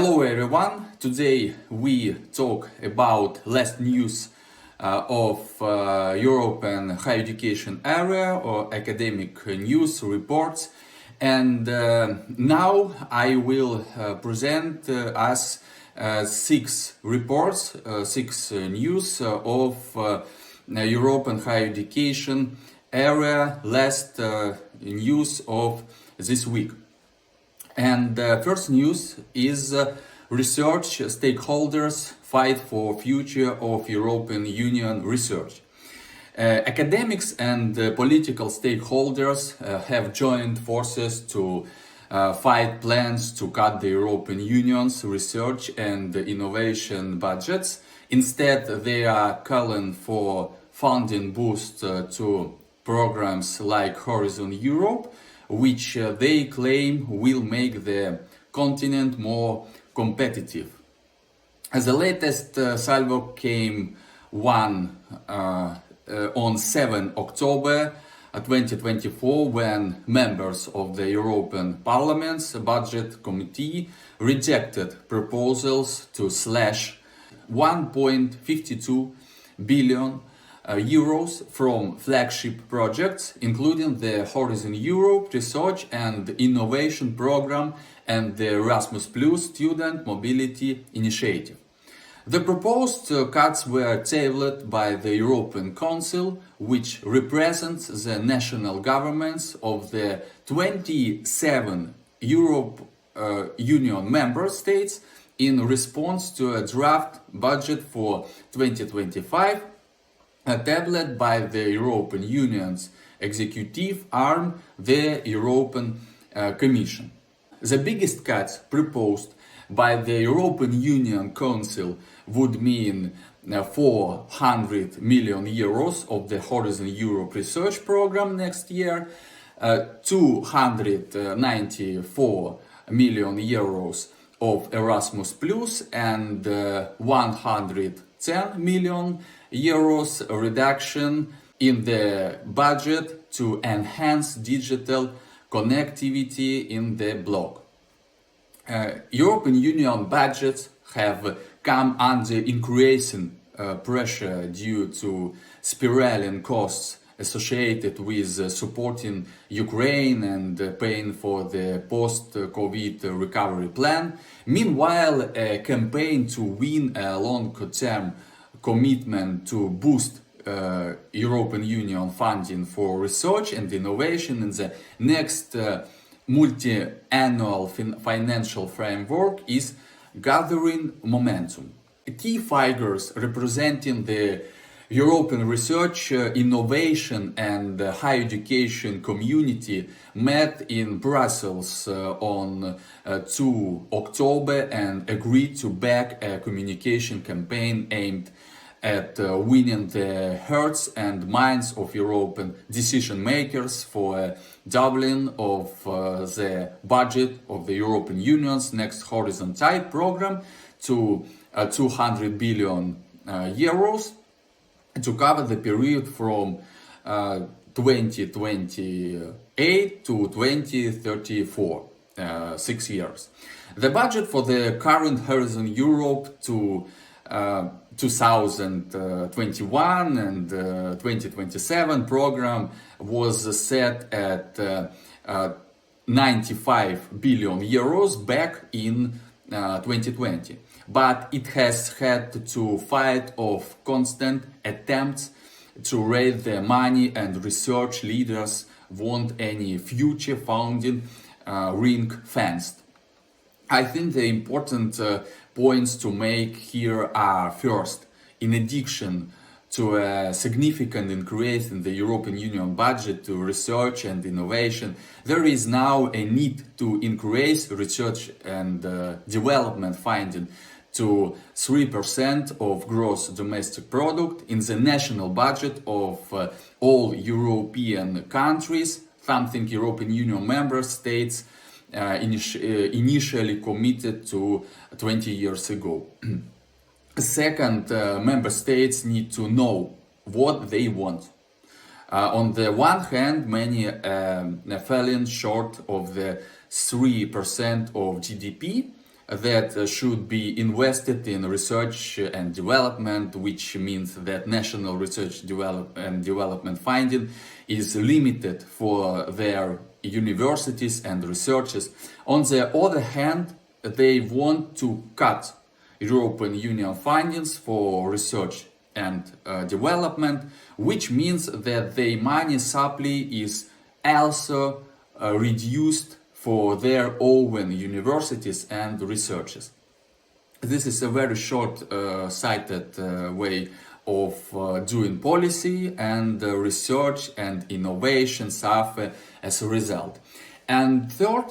Hello everyone, today we talk about last news of European higher education area or academic news reports, and now I will present us six reports, six news of European higher education area last news of this week. And first news is research stakeholders fight for future of European Union research. Academics and political stakeholders have joined forces to fight plans to cut the European Union's research and innovation budgets. Instead, they are calling for funding boost to programs like Horizon Europe, which they claim will make the continent more competitive. As the latest salvo came on 7 October 2024, when members of the European Parliament's Budget Committee rejected proposals to slash 1.52 billion euros from flagship projects, including the Horizon Europe Research and Innovation Program and the Erasmus Plus Student Mobility Initiative. The proposed cuts were tabled by the European Council, which represents the national governments of the 27 European Union member states in response to a draft budget for 2025 tabled by the European Union's executive arm, the European Commission. The biggest cuts proposed by the European Union Council would mean 400 million euros of the Horizon Europe research program next year, 294 million euros of Erasmus Plus, and 110 million euros reduction in the budget to enhance digital connectivity in the bloc. European Union budgets have come under increasing pressure due to spiraling costs associated with supporting Ukraine and paying for the post-COVID recovery plan. Meanwhile, a campaign to win a long-term commitment to boost European Union funding for research and innovation in the next multi-annual financial framework is gathering momentum. Key figures representing the European research, innovation and higher education community met in Brussels on 2 October and agreed to back a communication campaign aimed at winning the hearts and minds of European decision makers for a doubling of the budget of the European Union's next Horizon type program to 200 billion euros to cover the period from 2028 to 2034, 6 years. The budget for the current Horizon Europe to 2021 and 2027 program was set at 95 billion euros back in 2020. But it has had to fight off constant attempts to raise the money, and research leaders want any future funding ring-fenced. I think the important points to make here are: first, in addition to a significant increase in the European Union budget to research and innovation, there is now a need to increase research and development funding to 3% of gross domestic product in the national budget of all European countries, something European Union member states initially committed to 20 years ago. Second, member states need to know what they want. On the one hand, many falling short of the 3% of GDP that should be invested in research and development, which means that national research and development funding is limited for their universities and researchers. On the other hand, they want to cut European Union fundings for research and development, which means that the money supply is also reduced for their own universities and researchers. This is a very short-sighted way of doing policy, and research and innovation suffer as a result. And third,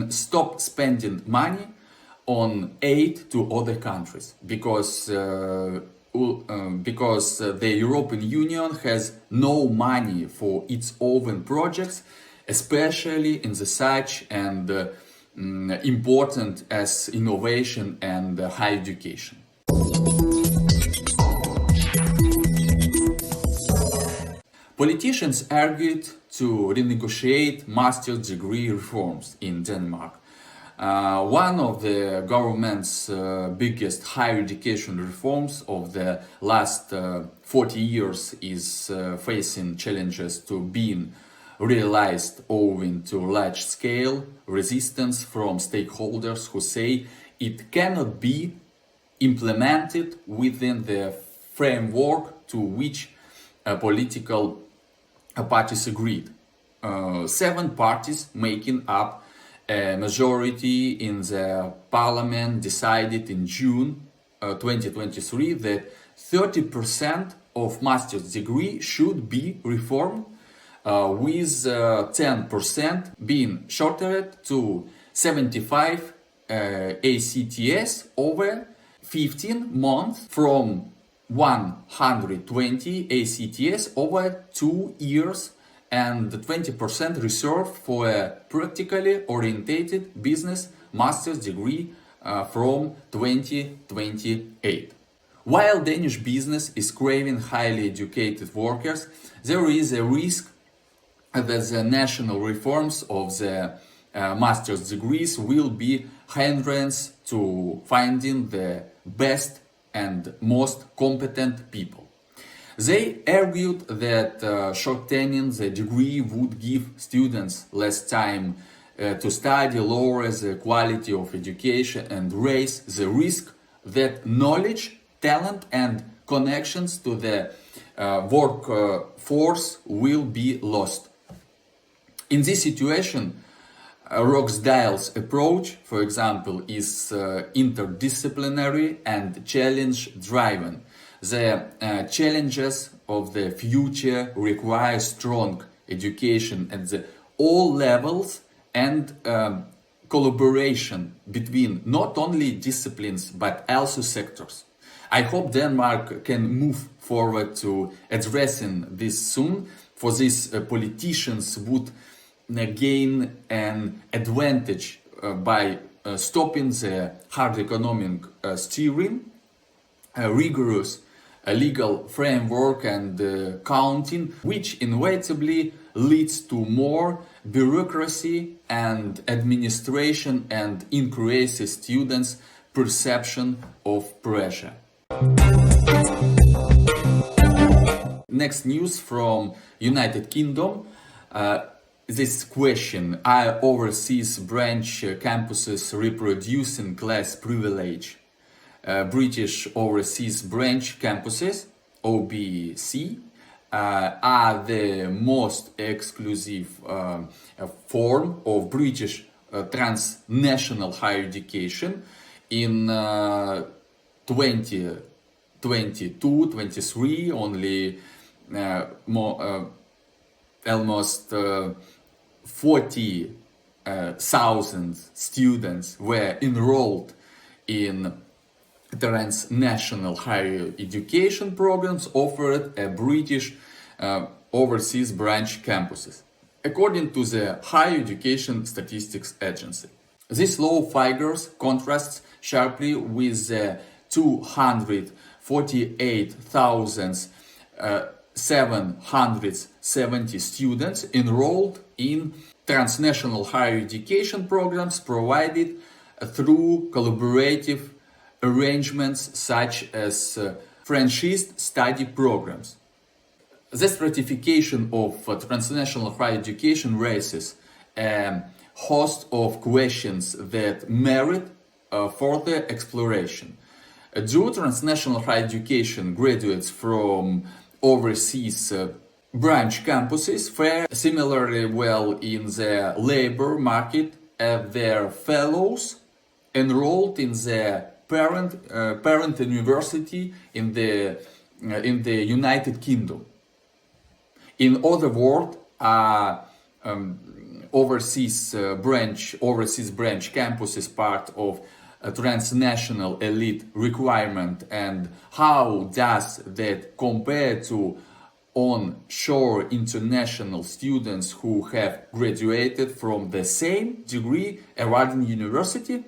stop spending money on aid to other countries, because the European Union has no money for its own projects, especially in the such and important as innovation and higher education. Politicians argued to renegotiate master's degree reforms in Denmark. One of the government's biggest higher education reforms of the last 40 years is facing challenges to being realized owing to large-scale resistance from stakeholders who say it cannot be implemented within the framework to which political parties agreed. 7 parties making up a majority in the parliament decided in June 2023 that 30% of master's degree should be reformed, with 10% being shortened to 75 ACTS over 15 months from 120 ACTS over 2 years, and 20% reserved for a practically orientated business master's degree from 2028. While Danish business is craving highly educated workers, there is a risk that the national reforms of the master's degrees will be hindrance to finding the best and most competent people. They argued that shortening the degree would give students less time to study, lower the quality of education, and raise the risk that knowledge, talent, and connections to the workforce will be lost. In this situation, Rochdale's approach, for example, is interdisciplinary and challenge-driven. The challenges of the future require strong education at all levels and collaboration between not only disciplines but also sectors. I hope Denmark can move forward to addressing this soon. For this, politicians would gain an advantage by stopping the hard economic steering, rigorous legal framework and counting, which inevitably leads to more bureaucracy and administration and increases students' perception of pressure. Next news from United Kingdom. This question: are overseas branch campuses reproducing class privilege? British overseas branch campuses, OBC, are the most exclusive form of British transnational higher education. In 2022-23, only almost 40,000 students were enrolled in transnational higher education programs offered at British overseas branch campuses, according to the Higher Education Statistics Agency. This low figures contrasts sharply with the 248,770 students enrolled in transnational higher education programs provided through collaborative arrangements such as franchised study programs. The stratification of transnational higher education raises a host of questions that merit further exploration. Do transnational higher education graduates from overseas branch campuses fare similarly well in the labor market as their fellows enrolled in the parent university in the United Kingdom? In other words, overseas branch campus is part of a transnational elite requirement, and how does that compare to onshore international students who have graduated from the same degree award in university?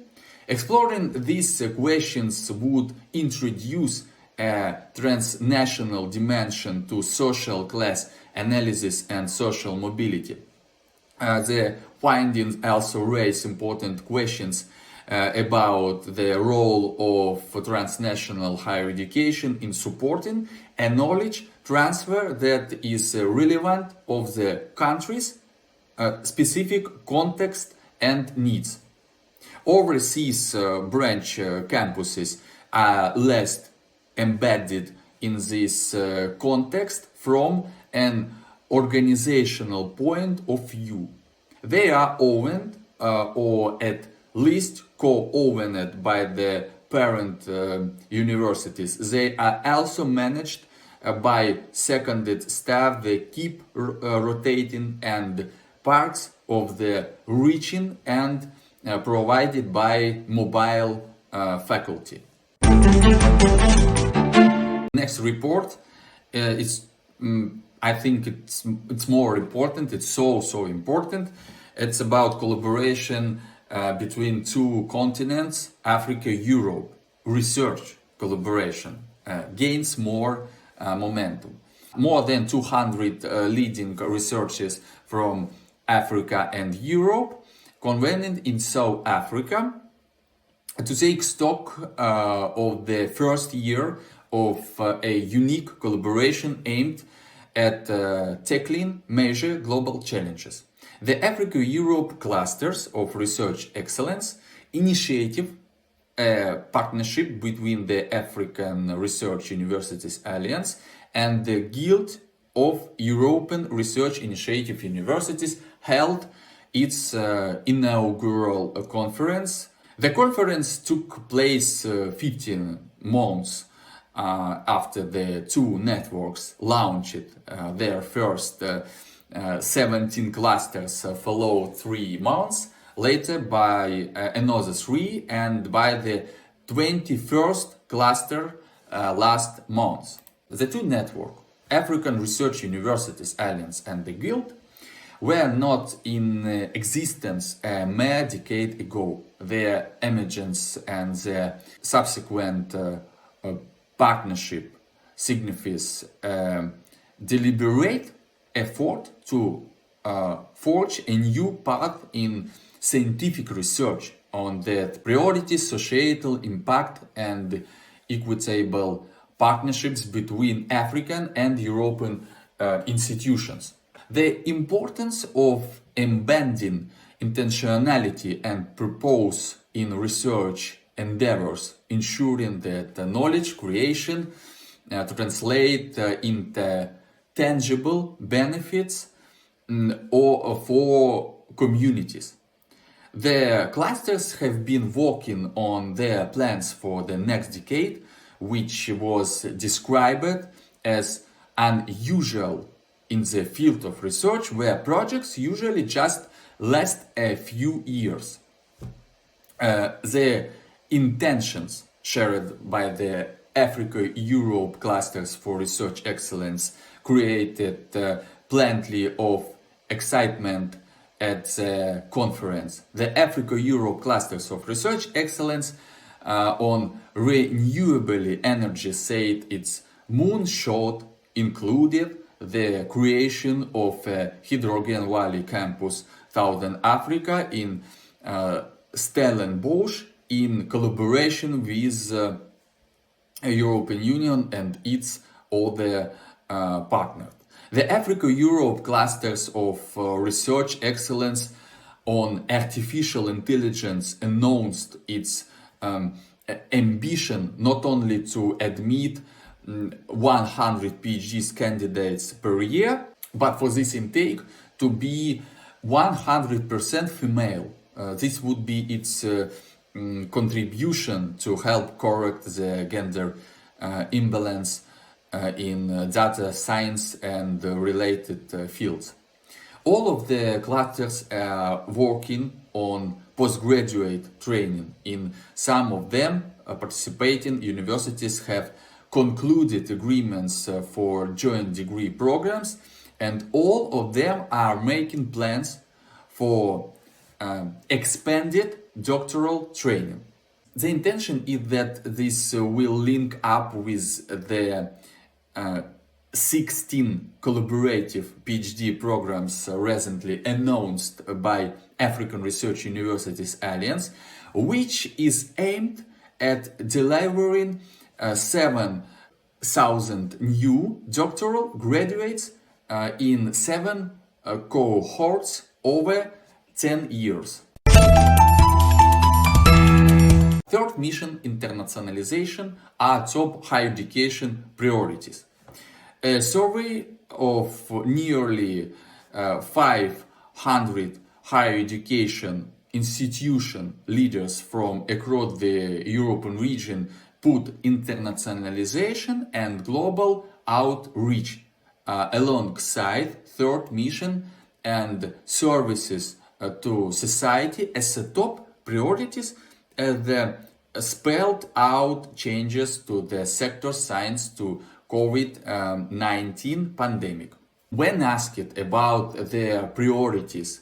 Exploring these questions would introduce a transnational dimension to social class analysis and social mobility. The findings also raise important questions about the role of transnational higher education in supporting a knowledge transfer that is relevant of the country's specific context and needs. Overseas branch campuses are less embedded in this context from an organizational point of view. They are owned or at least co-owned by the parent universities. They are also managed by seconded staff that keep rotating, and parts of the reaching and provided by mobile faculty. Next report is, I think it's more important. It's so important. It's about collaboration between two continents, Africa, Europe. Research collaboration gains more momentum. More than 200 leading researchers from Africa and Europe convened in South Africa to take stock of the first year of a unique collaboration aimed at tackling major global challenges. The Africa-Europe Clusters of Research Excellence initiative, a partnership between the African Research Universities Alliance and the Guild of European Research Initiative Universities, held its inaugural conference. The conference took place 15 months after the two networks launched their first 17 clusters, followed 3 months later by another 3, and by the 21st cluster last month. The two networks, African Research Universities Alliance and the Guild, were not in existence a mere decade ago. Their emergence and their subsequent partnership signifies deliberate effort to forge a new path in scientific research on that priority, societal impact, and equitable partnerships between African and European institutions. The importance of embedding intentionality and purpose in research endeavors, ensuring that knowledge creation translate into tangible benefits or for communities. The clusters have been working on their plans for the next decade, which was described as unusual in the field of research, where projects usually just last a few years. The intentions shared by the Africa-Europe Clusters for Research Excellence created plenty of excitement at the conference. The Africa-Europe Clusters of Research Excellence on renewable energy said its moonshot included the creation of a Hydrogen Valley campus, Southern Africa, in Stellenbosch in collaboration with European Union and its other partners. The Africa-Europe clusters of research excellence on artificial intelligence announced its ambition not only to admit 100 PhD candidates per year, but for this intake to be 100% female. This would be its contribution to help correct the gender imbalance in data science and related fields. All of the clusters are working on postgraduate training. In some of them, participating universities have concluded agreements for joint degree programs, and all of them are making plans for expanded doctoral training. The intention is that this will link up with the 16 collaborative PhD programs recently announced by African Research Universities Alliance, which is aimed at delivering 7,000 new doctoral graduates in 7 cohorts over 10 years. Third mission, internationalization, are top higher education priorities. A survey of nearly 500 higher education institution leaders from across the European region put internationalization and global outreach alongside third mission and services to society as a top priorities as the spelled out changes to the sector science to COVID-19 pandemic. When asked about their priorities,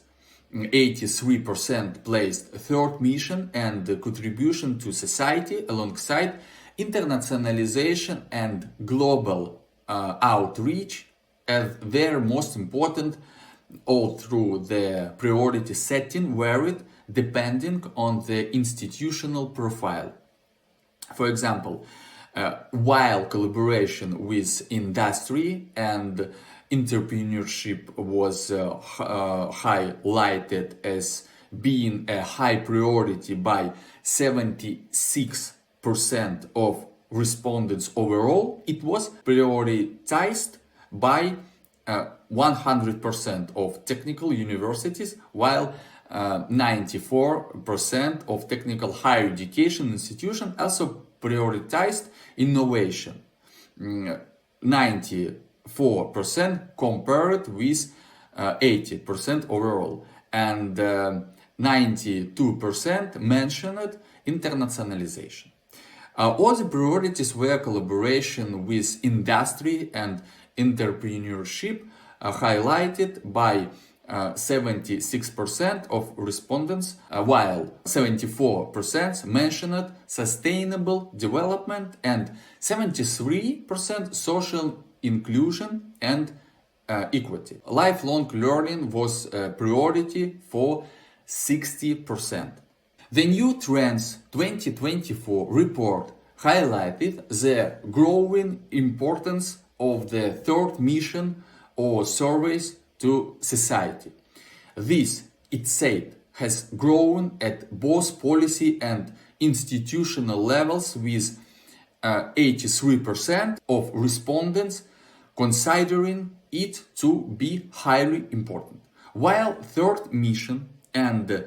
83% placed third mission and the contribution to society alongside internationalization and global outreach as their most important, all through the priority setting varied depending on the institutional profile. For example, while collaboration with industry and entrepreneurship was highlighted as being a high priority by 76% of respondents overall, it was prioritized by 100% of technical universities, while 94% of technical higher education institutions also prioritized innovation. 94% compared with 80% overall, and 92% mentioned internationalization. Other priorities were collaboration with industry and entrepreneurship, highlighted by 76% of respondents, while 74% mentioned sustainable development and 73% social inclusion and equity. Lifelong learning was a priority for 60%. The New Trends 2024 report highlighted the growing importance of the third mission or service to society. This, it said, has grown at both policy and institutional levels, with 83% of respondents considering it to be highly important. While third mission and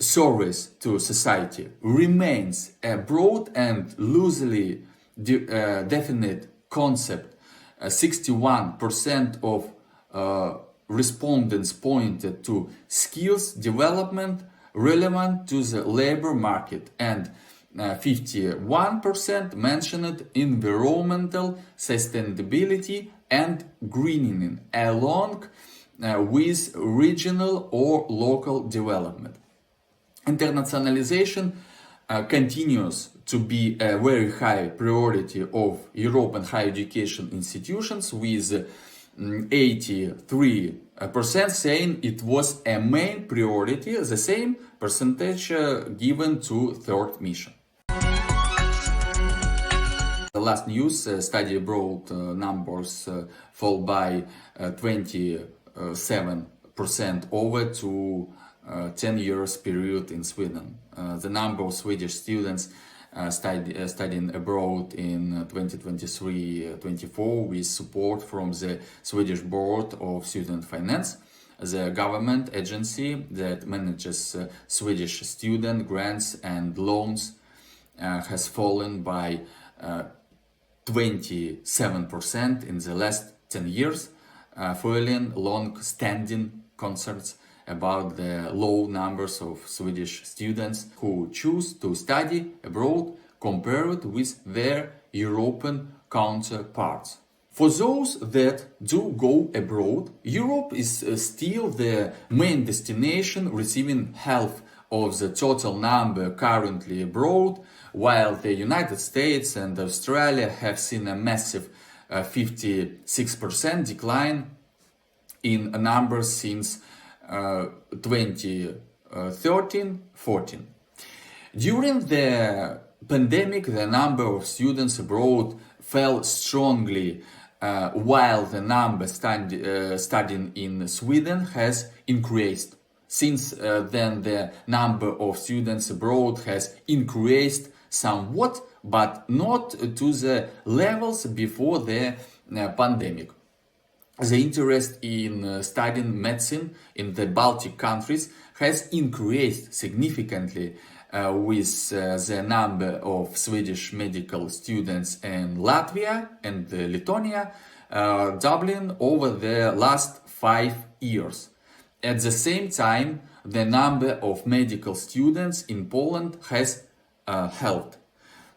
service to society remains a broad and loosely definite concept, 61% of respondents pointed to skills development relevant to the labor market, and 51% mentioned environmental sustainability and greening, along with regional or local development. Internationalization continues to be a very high priority of European higher education institutions, with 83% percent saying it was a main priority, the same percentage given to third mission. The last news, study abroad numbers fall by 27% over to 10 years period in Sweden. The number of Swedish students studying abroad in 2023-24 with support from the Swedish Board of Student Finance, the government agency that manages Swedish student grants and loans, has fallen by 27% in the last 10 years, following long-standing concerns about the low numbers of Swedish students who choose to study abroad compared with their European counterparts. For those that do go abroad, Europe is still the main destination, receiving half of the total number currently abroad, while the United States and Australia have seen a massive 56% decline in numbers since 2013-14. During the pandemic, the number of students abroad fell strongly, while the number studying in Sweden has increased. Since then, the number of students abroad has increased somewhat, but not to the levels before the pandemic. The interest in studying medicine in the Baltic countries has increased significantly, with the number of Swedish medical students in Latvia and Lithuania doubling over the last 5 years. At the same time, the number of medical students in Poland has held.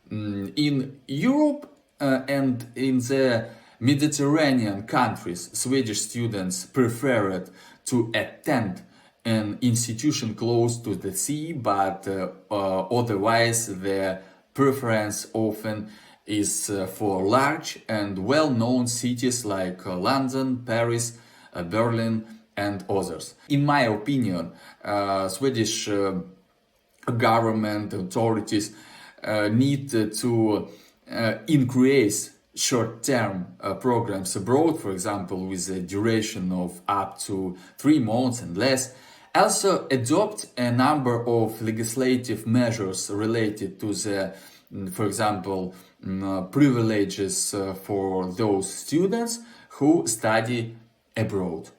In Europe and in the Mediterranean countries, Swedish students preferred to attend an institution close to the sea, but otherwise their preference often is for large and well-known cities like London, Paris, Berlin, and others. In my opinion, Swedish government authorities need to increase short-term programs abroad, for example, with a duration of up to 3 months and less. Also adopt a number of legislative measures related to the, for example, privileges for those students who study abroad.